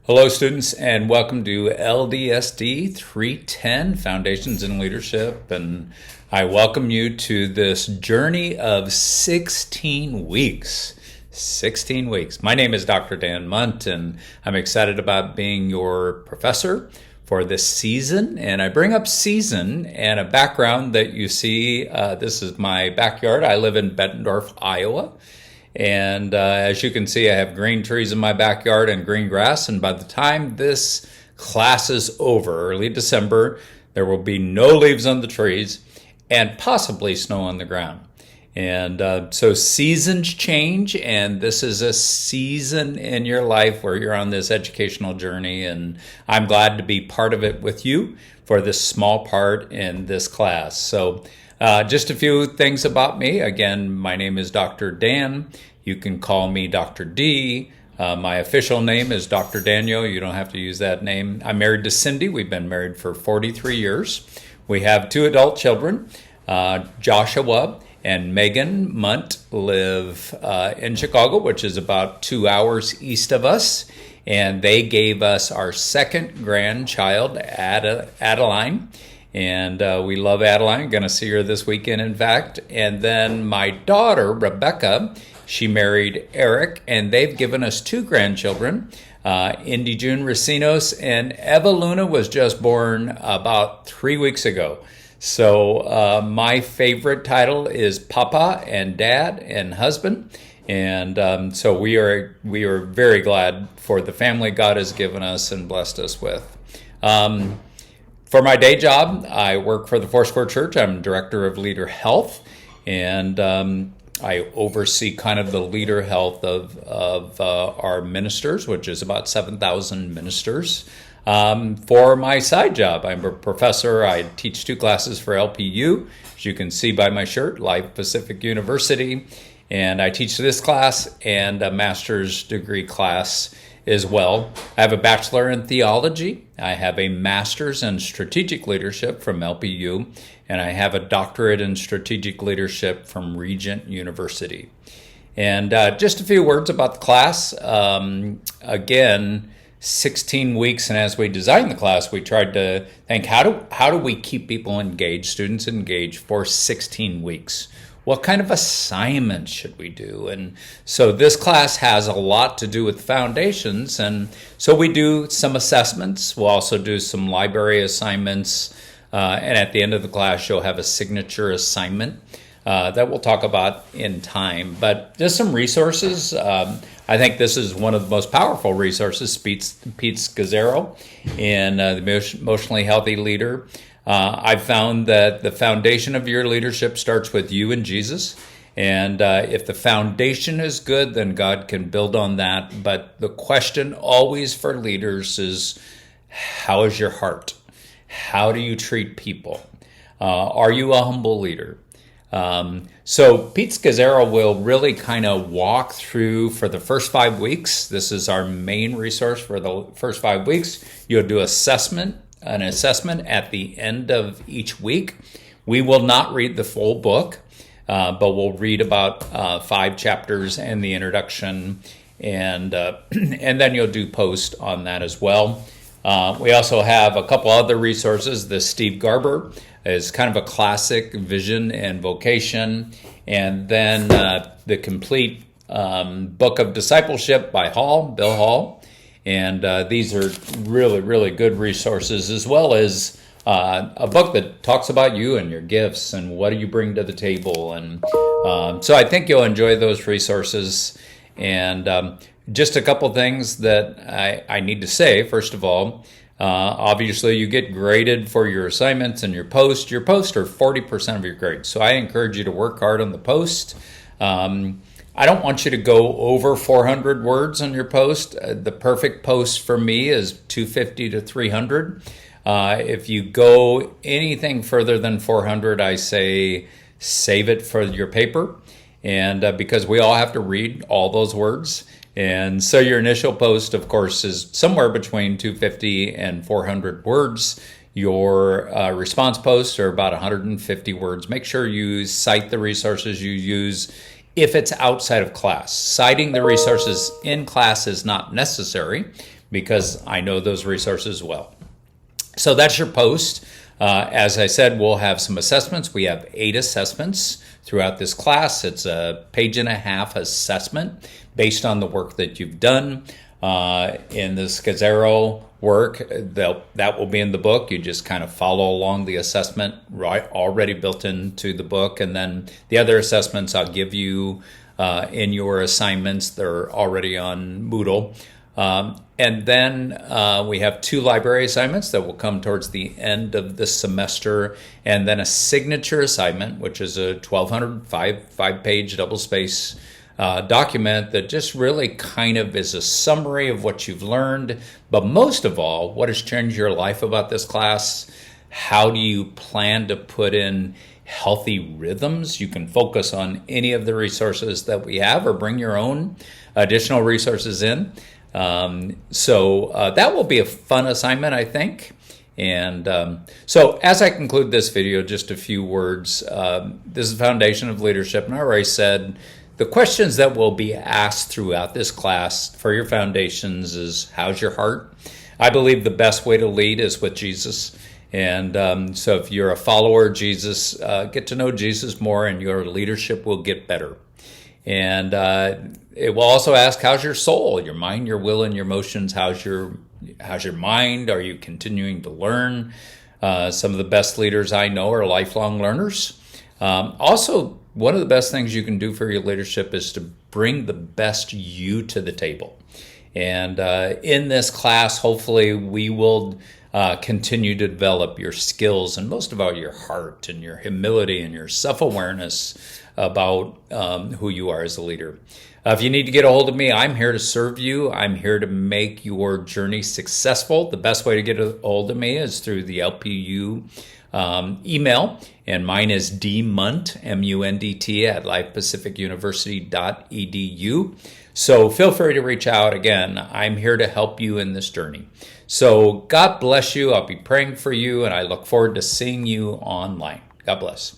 Hello, students, and welcome to LDST 310 Foundations in Leadership. And I welcome you to this journey of 16 weeks. 16 weeks. My name is Dr. Dan Mundt, and I'm excited about being your professor for this season. And I bring up season and a background that you see. This is my backyard. I live in Bettendorf, Iowa. And as you can see, I have green trees in my backyard and green grass. And by the time this class is over, early December, there will be no leaves on the trees and possibly snow on the ground. And so seasons change, and this is a season in your life where you're on this educational journey. And I'm glad to be part of it with you for this small part in this class. So just a few things about me. Again, my name is Dr. Dan. You can call me Dr. D. My official name is Dr. Daniel. You don't have to use that name. I'm married to Cindy. We've been married for 43 years. We have 2 adult children. Joshua and Megan Mundt live in Chicago, which is about 2 hours east of us. And they gave us our second grandchild, Adeline. And we love Adeline. Going to see her this weekend, in fact. And then my daughter, Rebecca, she married Eric, and they've given us 2 grandchildren, Indy June Racinos, and Eva Luna was just born about 3 weeks ago. So my favorite title is Papa and Dad and Husband. And so we are very glad for the family God has given us and blessed us with. For my day job, I work for the Foursquare Church. I'm director of leader health, and I oversee kind of the leader health of our ministers, which is about 7,000 ministers. For my side job, I'm a professor. I teach 2 classes for LPU, as you can see by my shirt, Life Pacific University, and I teach this class and a master's degree class as well. I have a bachelor in theology. I have a master's in strategic leadership from LPU, and I have a doctorate in strategic leadership from Regent University. And just a few words about the class. Again, 16 weeks, and as we designed the class, we tried to think, how do we keep people engaged, students engaged for 16 weeks? What kind of assignments should we do? And so this class has a lot to do with foundations. And so we do some assessments. We'll also do some library assignments. And at the end of the class, you'll have a signature assignment that we'll talk about in time. But just some resources. I think this is one of the most powerful resources, Pete Scazzaro in the Emotionally Healthy Leader. I've found that the foundation of your leadership starts with you and Jesus. And if the foundation is good, then God can build on that. But the question always for leaders is, how is your heart? How do you treat people? Are you a humble leader? So Pete Scazzaro will really kind of walk through for the first 5 weeks. This is our main resource for the first 5 weeks. You'll do an assessment at the end of each week. We will not read the full book, but we'll read about 5 chapters and the introduction, and then you'll do post on that as well. We also have a couple other resources. The Steve Garber is kind of a classic vision and vocation, and then the complete book of discipleship by Bill Hall. And these are really, really good resources, as well as a book that talks about you and your gifts and what do you bring to the table. And so I think you'll enjoy those resources. And just a couple things that I need to say. First of all, obviously you get graded for your assignments and your post. Your posts are 40% of your grades. So I encourage you to work hard on the post. I don't want you to go over 400 words on your post. The perfect post for me is 250 to 300. If you go anything further than 400, I say save it for your paper. And because we all have to read all those words. And so your initial post, of course, is somewhere between 250 and 400 words. Your response posts are about 150 words. Make sure you cite the resources you use if it's outside of class. Citing the resources in class is not necessary, because I know those resources well. So that's your post. As I said, we'll have some assessments. We have 8 assessments throughout this class. It's a 1.5 page assessment based on the work that you've done. In the Scazzaro work, that will be in the book. You just kind of follow along the assessment already built into the book. And then the other assessments I'll give you in your assignments. They're already on Moodle. And then we have 2 library assignments that will come towards the end of the semester, and then a signature assignment, which is a 1,200 5-page double-space document that just really kind of is a summary of what you've learned, but most of all, what has changed your life about this class. How do you plan to put in healthy rhythms? You can focus on any of the resources that we have or bring your own additional resources in. So that will be a fun assignment, I think. And so as I conclude this video, just a few words. This is the foundation of leadership, and I already said the questions that will be asked throughout this class for your foundations is, how's your heart? I believe the best way to lead is with Jesus. And so if you're a follower of Jesus, get to know Jesus more and your leadership will get better. And it will also ask, how's your soul, your mind, your will, and your emotions? How's your mind? Are you continuing to learn? Some of the best leaders I know are lifelong learners. Also, one of the best things you can do for your leadership is to bring the best you to the table. And in this class, hopefully, we will continue to develop your skills and most of all your heart and your humility and your self-awareness about who you are as a leader. If you need to get a hold of me, I'm here to serve you. I'm here to make your journey successful. The best way to get a hold of me is through the LPU email, and mine is dmundt, M-U-N-D-T, at lifepacificuniversity.edu. So feel free to reach out. Again, I'm here to help you in this journey. So God bless you. I'll be praying for you, and I look forward to seeing you online. God bless.